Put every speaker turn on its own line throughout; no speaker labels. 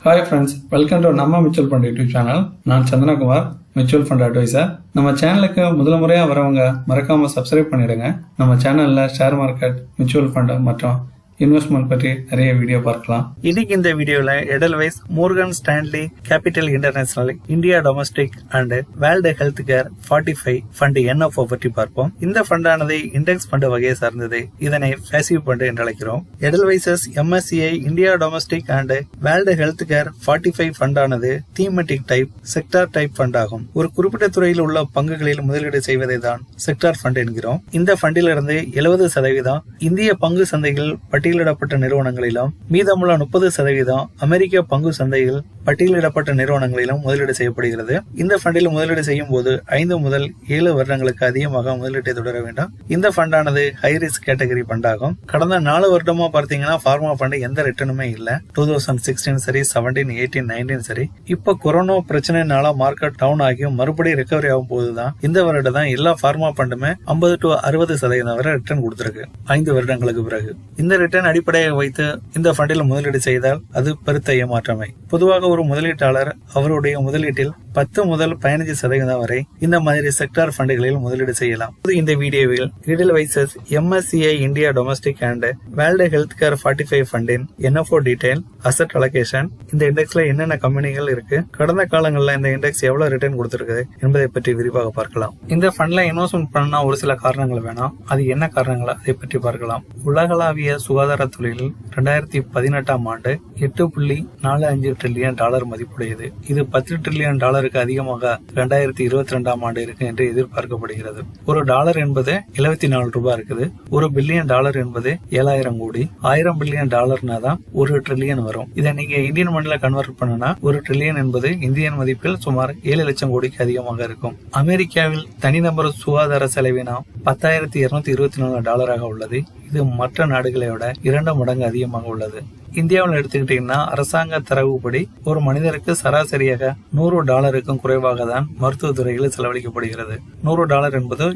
Hi friends, welcome to நம்ம mutual fund YouTube channel. நான் Chandanakumar, mutual fund advisor. நம்ம சேனலுக்கு முதல் முறையாக வரவங்க மறக்காம சப்ஸ்கிரைப் பண்ணிடுங்க. நம்ம சேனல்ல ஷேர் மார்க்கெட், மியூச்சுவல் ஃபண்ட் மற்றும் இன்வெஸ்ட்மெண்ட் பற்றி நிறைய வீடியோ பார்க்கலாம்.
இன்னைக்கு இந்த வீடியோல Edelweiss, Morgan Stanley, capital international, India domestic and world health care 45 fund NFO பற்றி பார்ப்போம். இந்த ஃபண்டானது இண்டெக்ஸ் ஃபண்ட் வகையை சார்ந்தது. இதனை பேசிவ் ஃபண்ட் என்று அழைக்கிறோம். Edelweiss's MSCI India domestic and world health care 45 ஃபண்டானது thematic type, sector type fund ஆகும். ஒரு குறிப்பிட்ட துறையில் உள்ள பங்குகளில் முதலீடு செய்வதை தான் செக்டார் ஃபண்ட் என்கிறோம். இந்த ஃபண்டிலிருந்து 70% இந்திய பங்கு சந்தைகள் பட்டியலிடப்பட்ட நிறுவனங்களிலும் மீதமுள்ள 30% அமெரிக்க பங்கு சந்தையில் பட்டியலிடப்பட்ட நிறுவனங்களிலும் முதலீடு செய்யப்படுகிறது. இந்த ஃபண்டில் முதலீடு செய்யும் போது 5 முதல் 7 வருடங்களுக்கு அதிகமாக முதலீட்டை தொடர வேண்டும். இந்த ஃபண்டானது ஹை ரிஸ்க் கேட்டகரி ஃபண்ட் ஆகும். கடந்த 4 வருடமா பார்த்தீங்கன்னா ஃபார்மா ஃபண்ட் எந்த ரிட்டர்னுமே இல்ல. 2016 சரி, 17, 18, 19 சரி. இப்ப கொரோனா பிரச்சனைனால மார்க்கெட் டவுன் ஆகி மறுபடியும் ரெக்கவரி ஆகும் போதுதான் இந்த வருடம் தான் எல்லா ஃபார்மா ஃபண்டுமே 50 to 60% வரை ரிட்டர்ன் கொடுத்திருக்கு 5 வருடங்களுக்கு பிறகு. இந்த ரிட்டர்ன் அடிப்படையாக வைத்து இந்த ஃபண்டில் முதலீடு செய்தால் அது பெருத்த ஏமாற்றமே. பொதுவாக ஒரு முதலீட்டாளர் அவருடைய முதலீட்டில் 10 முதல் 15% வரை இந்த மாதிரி செக்டார் ஃபண்டுகளில் முதலீடு செய்யலாம். இந்த வீடியோவில் எடல்வைசஸ் MSCI India domestic and world health care 45 ஃபண்டின் NFO detail, asset allocation, இந்த இண்டெக்ஸ்ல என்னென்ன கம்பெனிகள் இருக்கு, கடந்த காலங்களில் இந்த இண்டெக்ஸ் எவ்வளவு ரிட்டர்ன் கொடுத்திருக்கு என்பதை பற்றி விரிவாக பார்க்கலாம். இந்த ஃபண்ட்ல இன்வெஸ்ட்மெண்ட் பண்ணா ஒரு சில காரணங்கள் வேணும். அது என்ன காரணங்கள் அதை பற்றி பார்க்கலாம். உலகளாவிய சுகாதார தொழிலில் 2018ஆம் ஆண்டு $8.45 டிரில்லியன் மதிப்புடையது. இது $10 டிரில்லியன் அதிகமாக 2022ஆம் ஆண்டு இருக்கு என்று எதிர்பார்க்கப்படுகிறது. ஒரு டாலர் என்பது 74 ரூபாய் இருக்குது. ஒரு பில்லியன் டாலர் என்பது 7000 கோடி. 1000 பில்லியன் டாலர்னா தான் ஒரு ட்ரில்லியன் வரும். இதை நீங்க இந்தியன் மணில கன்வெர்ட் பண்ணனா ஒரு ட்ரில்லியன் என்பது இந்தியன் மதிப்பில் சுமார் 7 லட்சம் கோடிக்கு அதிகமாக இருக்கும். அமெரிக்காவில் தனிநபர் சுகாதார செலவினம் $10,224 உள்ளது. இது மற்ற நாடுகளை விட 2 மடங்கு அதிகமாக உள்ளது. இந்தியாவில் எடுத்துக்கிட்டீங்கன்னா அரசாங்க தரவுப்படி ஒரு மனிதருக்கு சராசரியாக $100 குறைவாக தான் மருத்துவத்துறையில் செலவழிக்கப்படுகிறது. $100 என்பது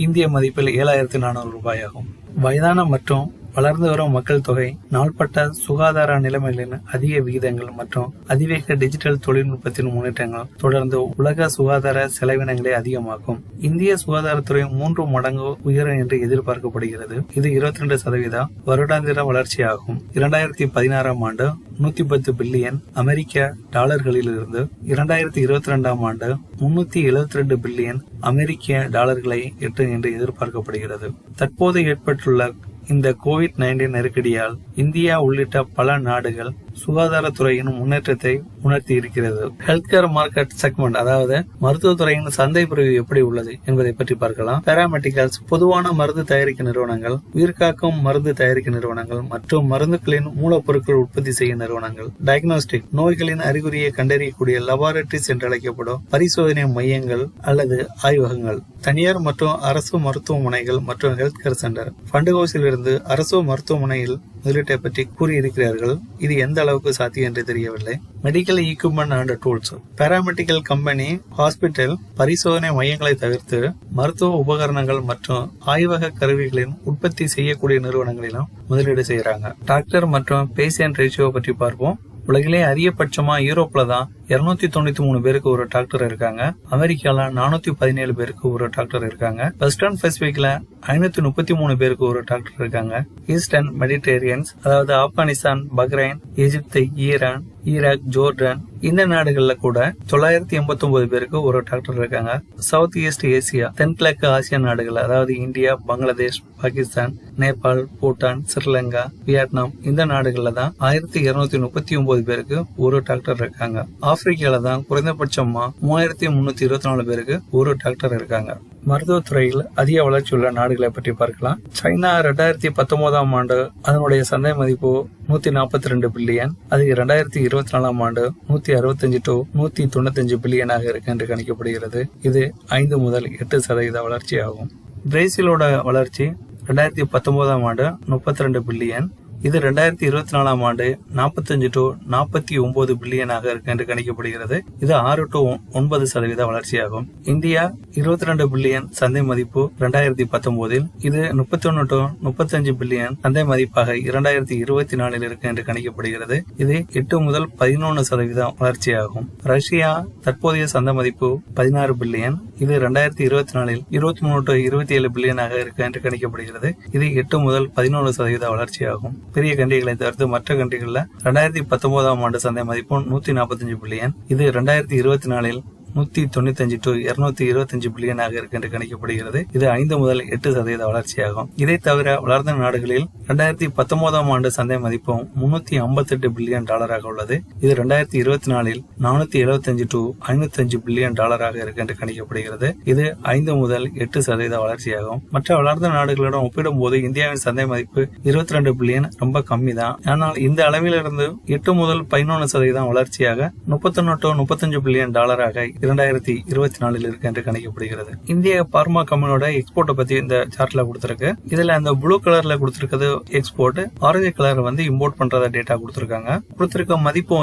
இந்திய மதிப்பில் 7400 ரூபாய் ஆகும். வயதான மற்றும் வளர்ந்து வரும் மக்கள் தொகை, நாள்பட்ட சுகாதார நிலைமைகளின் அதிக விகிதங்கள் மற்றும் அதிவேக டிஜிட்டல் தொழில்நுட்பத்தின் முன்னேற்றங்கள் தொடர்ந்து உலக சுகாதார செலவினங்களை அதிகமாக்கும். இந்திய சுகாதாரத்துறை 3 மடங்கு உயரும் என்று எதிர்பார்க்கப்படுகிறது. இது 22% வருடாந்திர வளர்ச்சி ஆகும். 2016ஆம் ஆண்டு 110 பில்லியன் அமெரிக்க டாலர்களில் இருந்து 2022ஆம் ஆண்டு 372 பில்லியன் அமெரிக்க டாலர்களை எட்டும் என்று எதிர்பார்க்கப்படுகிறது. தற்போது ஏற்பட்டுள்ள இந்த COVID-19 நெருக்கடியால் இந்தியா உள்ளிட்ட பல நாடுகள் சுகாதாரத்துறையின் முன்னேற்றத்தை உணர்த்தி இருக்கிறது. ஹெல்த் கேர் மார்க்கெட் செக்மெண்ட், அதாவது மருத்துவத்துறையின் சந்தை பிரிவு எப்படி உள்ளது என்பதை பற்றி பார்க்கலாம். பாராமெடிக்கல்ஸ், பொதுவான மருந்து தயாரிக்கும் நிறுவனங்கள், உயிர்காக்கும் மருந்து தயாரிக்கும் நிறுவனங்கள் மற்றும் மருந்துகளின் மூலப்பொருட்கள் உற்பத்தி செய்யும் நிறுவனங்கள். டயக்னோஸ்டிக், நோய்களின் அறிகுறியை கண்டறியக்கூடிய லெபார்டரிஸ் என்று அழைக்கப்படும் பரிசோதனை மையங்கள் அல்லது ஆய்வகங்கள். தனியார் மற்றும் அரசு மருத்துவமனைகள் மற்றும் ஹெல்த் கேர் சென்டர். ஃபண்ட் ஹவுஸில் இருந்து அரசு மருத்துவமனையில் முதலீட்டை பற்றி கூறியிருக்கிறார்கள். இது எந்த அளவுக்கு சாத்தியம் என்று தெரியவில்லை. Medical equipment and tools, paramedical company, hospital, பரிசோதனை மையங்களை தவிர்த்து மருத்துவ உபகரணங்கள் மற்றும் ஆய்வக கருவிகளின் உற்பத்தி செய்யக்கூடிய நிறுவனங்களிலும் முதலீடு செய்யறாங்க. டாக்டர் மற்றும் பேஷண்ட் ரேஷியோ பற்றி பார்ப்போம். உலகிலே அதிகபட்சமா யூரோப்ல தான் 293 பேருக்கு ஒரு டாக்டர் இருக்காங்க. அமெரிக்கால 417 பேருக்கு ஒரு டாக்டர் இருக்காங்க. வெஸ்டர்ன் பசிபிக்ல 533 பேருக்கு ஒரு டாக்டர் இருக்காங்க. ஈஸ்டர்ன் மெடிட்டரேனியன்ஸ், அதாவது ஆப்கானிஸ்தான், பஹ்ரைன், எகிப்து, ஈரான், ஈராக், ஜோர்டன், இந்த நாடுகள்ல கூட 989 பேருக்கு ஒரு டாக்டர் இருக்காங்க. சவுத் ஈஸ்ட் ஏசியா, தென்கிழக்கு ஆசிய நாடுகள், அதாவது இந்தியா, பங்களாதேஷ், பாகிஸ்தான், நேபாள், பூட்டான், ஸ்ரீலங்கா, வியட்நாம், இந்த நாடுகள்ல தான் 1239 பேருக்கு ஒரு டாக்டர் இருக்காங்க. ஆப்பிரிக்கால தான் குறைந்தபட்சமா 3324 பேருக்கு ஒரு டாக்டர் இருக்காங்க. மருத்துவத்துறையில் அதிக வளர்ச்சி உள்ள நாடுகளை பற்றி பார்க்கலாம். சைனா 2019ஆம் ஆண்டு அதனுடைய சந்தை மதிப்பு 142 பில்லியன். அது 2024ஆம் ஆண்டு 165 to 195 பில்லியனாக இருக்கு என்று கணிக்கப்படுகிறது. இது 5 முதல் 8% வளர்ச்சி ஆகும். பிரேசிலோட வளர்ச்சி 2019ஆம் ஆண்டு 32 பில்லியன். இது 2024 ஆண்டு 45 to 49 பில்லியனாக இருக்கு என்று கணிக்கப்படுகிறது. இது 6 to 9% வளர்ச்சியாகும். இந்தியா 22 பில்லியன் சந்தை மதிப்பு 2019, இது 31 to 35 பில்லியன் சந்தை மதிப்பாக 2024 இருக்கு என்று கணிக்கப்படுகிறது. இது 8 முதல் 11% வளர்ச்சியாகும். ரஷ்யா தற்போதைய சந்தை மதிப்பு 16 பில்லியன், இது 2024 23 to 27 பில்லியனாக இருக்கு என்று கணிக்கப்படுகிறது. இது 8 முதல் 11% வளர்ச்சியாகும். பெரிய கண்ட்ரிகளை தவிர்த்து மற்ற கண்ட்ரிகள்ல 2019 ஆண்டு சந்தை மதிப்பு 145 பில்லியன், இது 2024 195 to 225 பில்லியனாக இருக்கு என்று கணிக்கப்படுகிறது. இது 5 முதல் 8% வளர்ச்சியாகும். இதை தவிர வளர்ந்த நாடுகளில் 2019 ஆண்டு சந்தை மதிப்பு 358 பில்லியன் டாலராக உள்ளது. இது 2024 475 to 505 பில்லியன் டாலராக இருக்கு என்று கணிக்கப்படுகிறது. இது 5 முதல் 8% வளர்ச்சியாகும். மற்ற வளர்ந்த நாடுகளுடன் ஒப்பிடும்போது இந்தியாவின் சந்தை மதிப்பு 22 பில்லியன் ரொம்ப கம்மி தான். ஆனால் இந்த அளவிலிருந்து 8 முதல் 11% வளர்ச்சியாக 31 to 35 பில்லியன் டாலராக 2024 இருக்கு என்று கணிக்கப்படுகிறது. இந்திய பார்மா கம்பெனியோட எக்ஸ்போர்ட் பத்தி இந்த சார்ட்ல கொடுத்திருக்கு. இதுல அந்த ப்ளூ கலர்ல கொடுத்திருக்கிறது எக்ஸ்போர்ட், ஆரஞ்சு கலர் இம்போர்ட் பண்றத டேட்டா கொடுத்திருக்காங்க. கொடுத்திருக்க மதிப்பு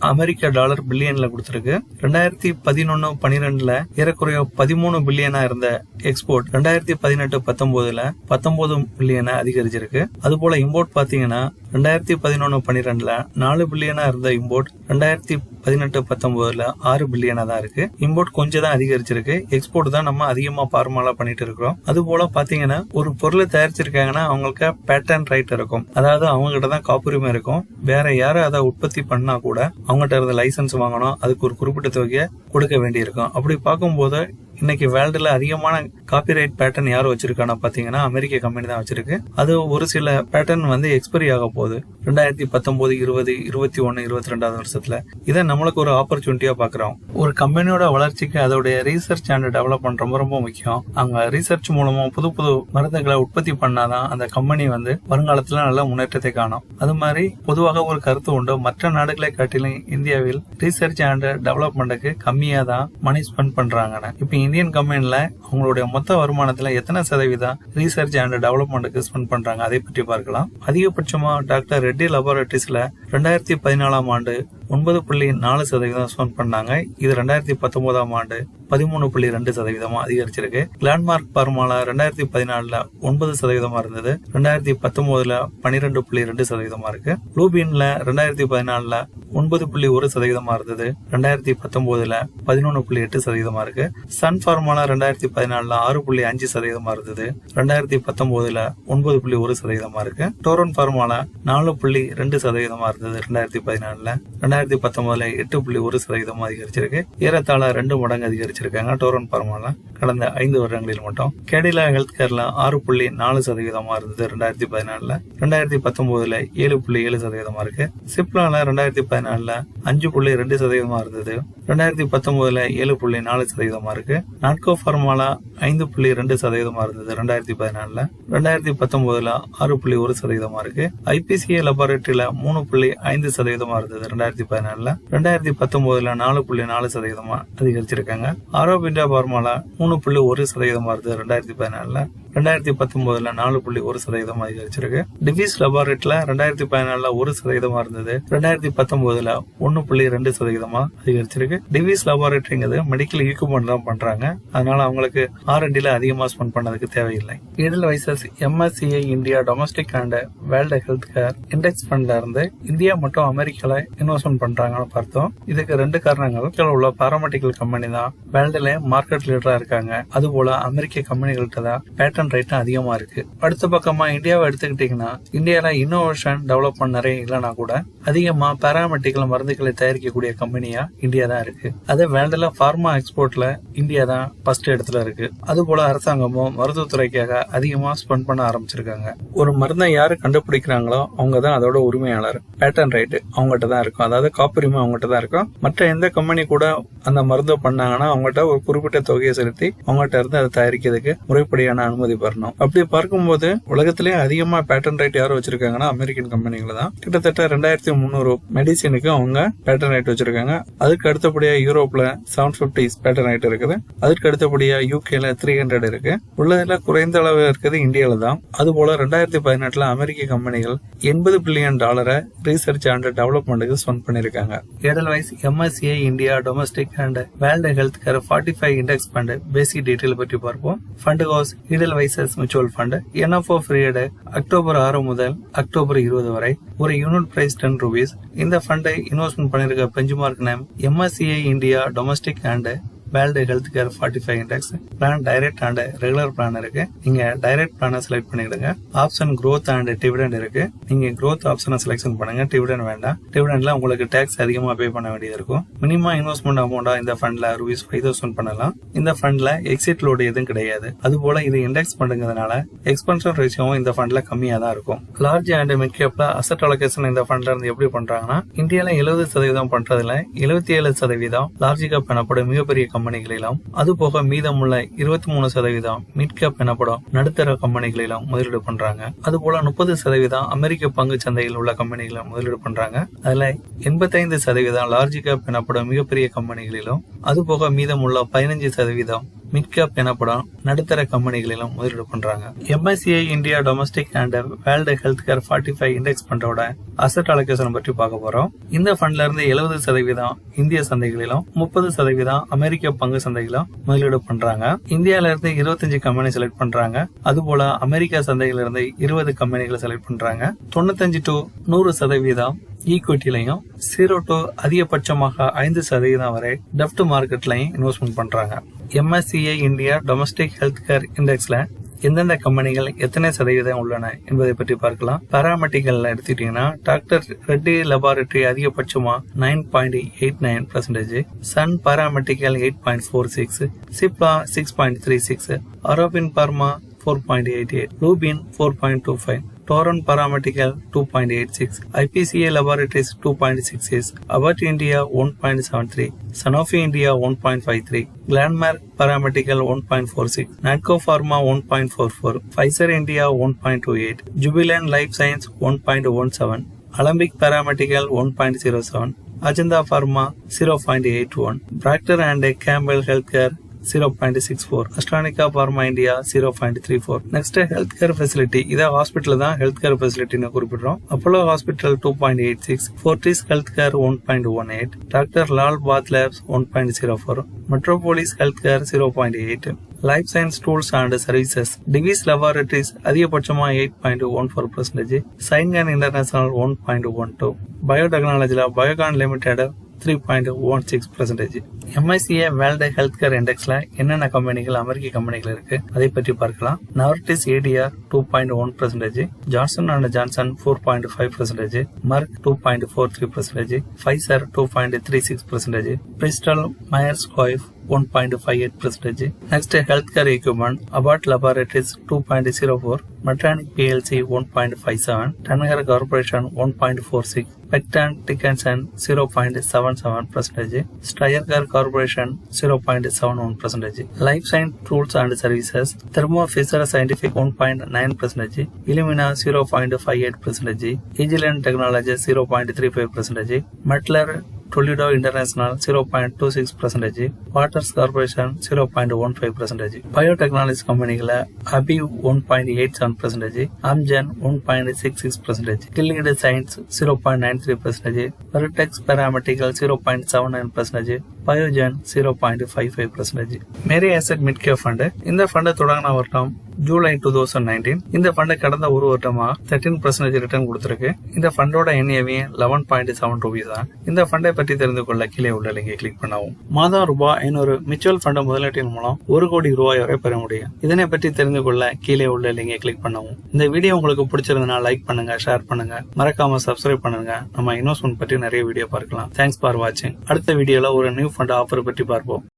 அமெரிக்க டாலர் பில்லியன்ல கொடுத்திருக்கு. 2011-12 ஏறக்குறைய 13 பில்லியனா இருந்த எக்ஸ்போர்ட் 2018-19 19 பில்லியனா அதிகரிச்சிருக்கு. அதுபோல இம்போர்ட் பாத்தீங்கன்னா 2011-12 4 பில்லியனா இருந்த இம்போர்ட் 2018-19 6 பில்லியனா தான் இருக்கு. இம்போர்ட் கொஞ்சம் தான் அதிகரிச்சிருக்கு. எக்ஸ்போர்ட் தான் நம்ம அதிகமா பார்மாலா பண்ணிட்டு இருக்கிறோம். அது போல பாத்தீங்கன்னா ஒரு பொருளை தயாரிச்சிருக்காங்கன்னா அவங்களுக்கு பேட்டன் ரைட் இருக்கும், அதாவது அவங்க கிட்ட தான் காப்புரிமை இருக்கும். வேற யாரும் அதை உற்பத்தி பண்ணா கூட அவங்ககிட்ட இருந்து லைசன்ஸ் வாங்கணும், அதுக்கு ஒரு குறிப்பிட்ட தொகையை கொடுக்க வேண்டியிருக்கும். அப்படி பார்க்கும்போது இன்னைக்கு வேர்ல்டுல அதிகமான காப்பிரைட் பேட்டர்ன் யாரும் வச்சிருக்கானா பாத்தீங்கன்னா அமெரிக்க கம்பெனி தான் வச்சிருக்கு. அது ஒரு சில பேட்டர்ன் எக்ஸ்பைரி ஆக போகுது 2019, 20, 21, 22 வருஷத்துல. இதை நம்மளுக்கு ஒரு ஆப்பர்ச்சுனிட்டியா பாக்குறோம். ஒரு கம்பெனியோட வளர்ச்சிக்கு அதோடைய ரீசர்ச் அண்ட் டெவலப்மெண்ட் ரொம்ப ரொம்ப முக்கியம். அவங்க ரீசர்ச் மூலமா புது புது மருந்துகளை உற்பத்தி பண்ணாதான் அந்த கம்பெனி வருங்காலத்துல நல்ல முன்னேற்றத்தை காணும். அது மாதிரி பொதுவாக ஒரு கருத்து உண்டு, மற்ற நாடுகளை காட்டிலும் இந்தியாவில் ரீசர்ச் அண்ட் டெவலப்மெண்ட்டுக்கு கம்மியா தான் மணி ஸ்பெண்ட் பண்றாங்க. இப்ப இந்தியன் கம்பெனில அவங்களுடைய மொத்த வருமானத்துல எத்தனை சதவீதம் ரீசர்ச் அண்ட் டெவலப்மெண்ட்டுக்கு ஸ்பெண்ட் பண்றாங்க அதை பற்றி பார்க்கலாம். அதிகபட்சமா டாக்டர் ரெட்டி லேபரேட்டரிஸ்ல 2014 ஆண்டு 9.4% ஸ்பெண்ட் பண்ணாங்க. இது 2019 ஆண்டு 13.2% அதிகரிச்சிருக்கு. லேண்ட்மார்க் பார்மால 2014 9% இருந்தது, 2019 12.2% இருக்கு. ப்ளூபீன்ல 2014 9.1% இருந்தது, 2019 11.8% இருக்கு. சன் பார்மால 2014 6.5% இருந்தது, 2019 9.1% இருக்கு. டோரன் பார்மால 4.2% இருந்தது 2014, 2019 8.1% அதிகரிச்சிருக்கு. ஏறத்தாழ 2 மடங்கு அதிகரிச்சிருக்காங்க டோரன் பார்மால கடந்த 5 வருடங்களில் மட்டும். கேடிலா ஹெல்த் கேர்ல 6.4% இருந்தது 2014, 2019 7.7% இருக்கு. சிப்லால 2014 5.2% இருந்தது, 2019 7.4% இருக்கு. நாட்கோ பார்மால 5.2% இருந்தது 2014, 2019 6.1% இருக்கு. ஐபிசிஏ லேபரேட்டரியில 3.5% இருந்தது 2014, 2019 4.4% அதிகரிச்சிருக்காங்க. ஆரோபிண்டா பார்மால 3.1% இருந்தது 2014, 2019 4.1% அதிகரிச்சிருக்கு. டிவிஸ் லேபரேட்டரியில 2014 1% இருந்தது, 2019 1.2% அதிகரிச்சிருக்கு. டிவிஸ் லேபரேட்டரிங்கிறது மெடிக்கல் ஈக்குப்மெண்ட் தான் பண்றாங்க, அதனால அவங்களுக்கு R&Dல அதிகமா ஸ்பெண்ட் பண்ணதுக்கு தேவையில்லை. Edelweiss's MSCI India domestic and world health care index ஃபண்ட்ல இருந்து இந்தியா மற்றும் அமெரிக்கால இன்வெஸ்ட்மெண்ட் பண்றாங்கன்னு பார்த்தோம். இதுக்கு 2 காரணங்கள். உள்ள பாராமெடிக்கல் கம்பெனி தான் வேர்ல்டுல மார்க்கெட் லீடரா இருக்காங்க, அதுபோல அமெரிக்க கம்பெனிகள்கிட்ட தான் பேட்டன் ரேட் அதிகமா இருக்கு. அடுத்த பக்கமா இந்தியாவை எடுத்துக்கிட்டீங்கன்னா இந்தியால இன்னோவேஷன் டெவலப்மெண்ட் நிறைய இல்லைன்னா கூட அதிகமா பாராமெடிக்கல் மருந்துகளை தயாரிக்கக்கூடிய கம்பெனியா இந்தியா தான் இருக்கு. அதே வேர்ல்டுல பார்மா எக்ஸ்போர்ட்ல இந்தியா தான் ஃபர்ஸ்ட் இடத்துல இருக்கு. அதுபோல அரசாங்கமும் மருத்துவத்துறைக்காக அதிகமா ஸ்பெண்ட் பண்ண ஆரம்பிச்சிருக்காங்க. ஒரு மருந்தை யாரு கண்டுபிடிக்கிறாங்களோ அவங்க தான் அதோட உரிமையாளர். பேட்டன் ரைட் அவங்ககிட்ட தான் இருக்கும், அதாவது காப்புரிமை அவங்ககிட்ட தான் இருக்கும். மற்ற எந்த கம்பெனி கூட அந்த மருந்தை பண்ணாங்கன்னா அவங்க அவங்ககிட்ட ஒரு குறிப்பிட்ட தொகையை செலுத்தி அவங்ககிட்ட இருந்து அதை தயாரிக்கிறதுக்கு முறைப்படியான அனுமதி பெறணும். அப்படி பார்க்கும்போது உலகத்திலேயே அதிகமா பேட்டன் ரைட் யாரும் வச்சிருக்காங்கன்னா அமெரிக்கன் கம்பெனிகள் தான். கிட்டத்தட்ட 2300 மெடிசினுக்கு அவங்க பேட்டன் ரைட் வச்சிருக்காங்க. அதுக்கு அடுத்தபடியா யூரோப்ல 750 பேட்டன் ரைட் இருக்குது. அதுக்கு அடுத்தபடியா யூகேல 300 இருக்கு. உள்ளதுல குறைந்த அளவு இருக்குது இந்தியால தான். அதுபோல 2018 அமெரிக்க கம்பெனிகள் $80 பில்லியன் ரிசர்ச் அண்ட் டெவலப்மெண்ட்டுக்கு ஸ்பெண்ட் பண்ணிருக்காங்க. Edelweiss MSCI India domestic and world health care 45 index fund basic detail பற்றி பார்ப்போம். Fund house Edelweiss's mutual fund. NFO period October 6 முதல் அக்டோபர் 20 வரை. ஒரு யூனிட் பிரைஸ் ₹10. இந்த ஃபண்டை இன்வெஸ்ட்மெண்ட் பண்ணிருக்க benchmark name MSCI India domestic and world health care 45 index. Plan direct and regular plan இருக்கு. நீங்க டைரக்ட் பிளான செலக்ட் பண்ணிடுங்க. ஆப்ஷன் growth அண்ட் டிவிடெண்ட் இருக்கு. நீங்க growth ஆப்ஷனை செலக்ஷன் பண்ணுங்க. டிவிடெண்ட் வேண்டாம். டிவிடெண்ட்ல உங்களுக்கு டாக்ஸ் அதிகமா பே பண்ண வேண்டியது இருக்கும். மினிமம் இன்வெஸ்ட்மெண்ட் அமௌண்டா இந்த ஃபண்ட்ல ₹5,000 பண்ணலாம். இந்த ஃபண்ட்ல எக்ஸிட் லோடு எதுவும் கிடையாது. அதுபோல இது இண்டெக்ஸ் பண்ணுங்கிறதுனால எக்ஸ்பென்ஷன் ரேஷியோவும் இந்த ஃபண்ட்ல கம்மியா தான் இருக்கும். லார்ஜ் அண்ட் மிட் கேப்ல அசெட் அலோகேஷன் இந்த ஃபண்ட்ல இருந்து எப்படி பண்றாங்கன்னா இந்தியால 70% பண்றதுல 77% லார்ஜ் கேப் எனப்படும் மிகப்பெரிய கம்பெனிகளிலும் அதுபோக மீதமுள்ள 23% மிட் கேப் எனப்படும் நடுத்தர கம்பெனிகளிலும் முதலீடு பண்றாங்க. அதுபோல 30% அமெரிக்க பங்கு சந்தையில் உள்ள கம்பெனிகளும் முதலீடு பண்றாங்க. அதுல 85% லார்ஜ் கேப் எனப்படும் மிகப்பெரிய கம்பெனிகளிலும் அதுபோக மீதமுள்ள 15% மிட் கேப் எனப்படும் நடுத்தர கம்பெனிகளிலும் முதலீடு பண்றாங்க. MSCI India domestic and world health care 45 index ஃபண்டோட அசெட் அலோகேஷன் பற்றி பார்க்க போறோம். இந்த ஃபண்ட்ல இருந்து 70% இந்திய சந்தைகளிலும் 30% அமெரிக்க பங்கு சந்தைகளும் முதலீடு பண்றாங்க. இந்தியால இருந்து 25 கம்பெனி செலக்ட் பண்றாங்க. அதுபோல அமெரிக்கா சந்தையில இருந்து 20 கம்பெனிகளை செலக்ட் பண்றாங்க. 95 to 100% ஈக்விட்டிலையும் 0 to அதிகபட்சமாக 5% வரை டெப்ட் மார்க்கெட்லையும் இன்வெஸ்ட்மெண்ட் பண்றாங்க. MSCI India domestic health care இண்டெக்ஸ்ல எந்தெந்த கம்பெனிகள் எத்தனை சதவீதம் உள்ளன என்பதை பற்றி பார்க்கலாம். பாராமெடிக்கல் எடுத்துட்டீங்கன்னா டாக்டர் ரெட்டி லெபார்டரி அதிகபட்சமா 9.89%, Sun paramedical 8.46, Cipla 6.36, Aurobindo pharma 4.88, Lupin 4.25, Toron Paramedical 2.86, IPCA Laboratories 2.66, Abbott India 1.73, Sanofi India 1.53, Glenmark Paramedical 1.46, Natco Pharma 1.44, Pfizer India 1.28, Jubilant Life Science 1.17, Alembic Paramedical 1.07, Agenda Pharma 0.81, Procter and Gamble Healthcare 0.64, AstraZeneca Pharma India 0.34. Next healthcare facility. இத hospital தான் healthcare ஃபெசிலிட்டின்னு குறிப்பிடுறோம். Apollo hospital 2.86, Fortis Healthcare 1.18, doctor Lal Path labs 1.04, Metropolis healthcare 0.8, life science tools and services Divi's laboratories அதிகபட்சமா 8.14%, Syngene international 1.12, பயோடெக்னாலஜில Biocon limited 3.16%. MSCI world health care இண்டெக்ஸ்ல என்னென்ன கம்பெனிகள் அமெரிக்க கம்பெனிகள் இருக்கு அதை பற்றி பார்க்கலாம். Novartis ADR 2.1%, Johnson and Johnson 4.5%, Merck 2.43%, Pfizer 2.36%, Bristol Myers Squibb 1.58%. Next, healthcare equipment. Abbott Laboratories 2.04, Medtronic PLC 1.57, Danaher Corporation 1.46, Becton Dickinson 0.77%, Stryker Corporation 0.71%, Life Science Tools and Services, Thermo Fisher Scientific 1.9%, Illumina 0.58%, Agilent Technologies 0.35%, Mettler Toledo International 0.26%, Waters Corporation 0.15%, Biotechnology கம்பெனிகள Abi 1.87%, Amgen 1.66%, Gilead Sciences 0.93%, Vertex Paramedical 0.79%, Biogen 0.55%. Mary asset mid cap fund. இந்த ஃபண்டை தொடங்கின வருடம் ஜூலை 2019. இந்த ஃபண்டை கடந்த ஒரு வருடமா 13% return கொடுத்திருக்கு. இந்த ஃபண்டோட NAV 11.7 ரூபீஸ் தான். இந்த ஃபண்டை பற்றி தெரிந்து கொள்ள கீழே உள்ள லிங்கை கிளிக் பண்ணவும். மாதம் ₹500 மியூச்சுவல் ஃபண்ட் முதலீட்டின் மூலம் ₹1 கோடி வரை பெற முடியும். இதனை பற்றி தெரிந்து கொள்ள கீழே உள்ள லிங்கை கிளிக் பண்ணவும். இந்த வீடியோ உங்களுக்கு பிடிச்சிருந்தா லைக் பண்ணுங்க, ஷேர் பண்ணுங்க, மறக்காம சப்ஸ்கிரைப் பண்ணுங்க. நம்ம இன்வெஸ்ட்மெண்ட் பற்றி நிறைய வீடியோ பார்க்கலாம். தேங்க்ஸ் ஃபார் வாட்சிங். அடுத்த வீடியோல ஒரு நியூ ஃபண்ட் ஆஃபர் பற்றி பார்ப்போம்.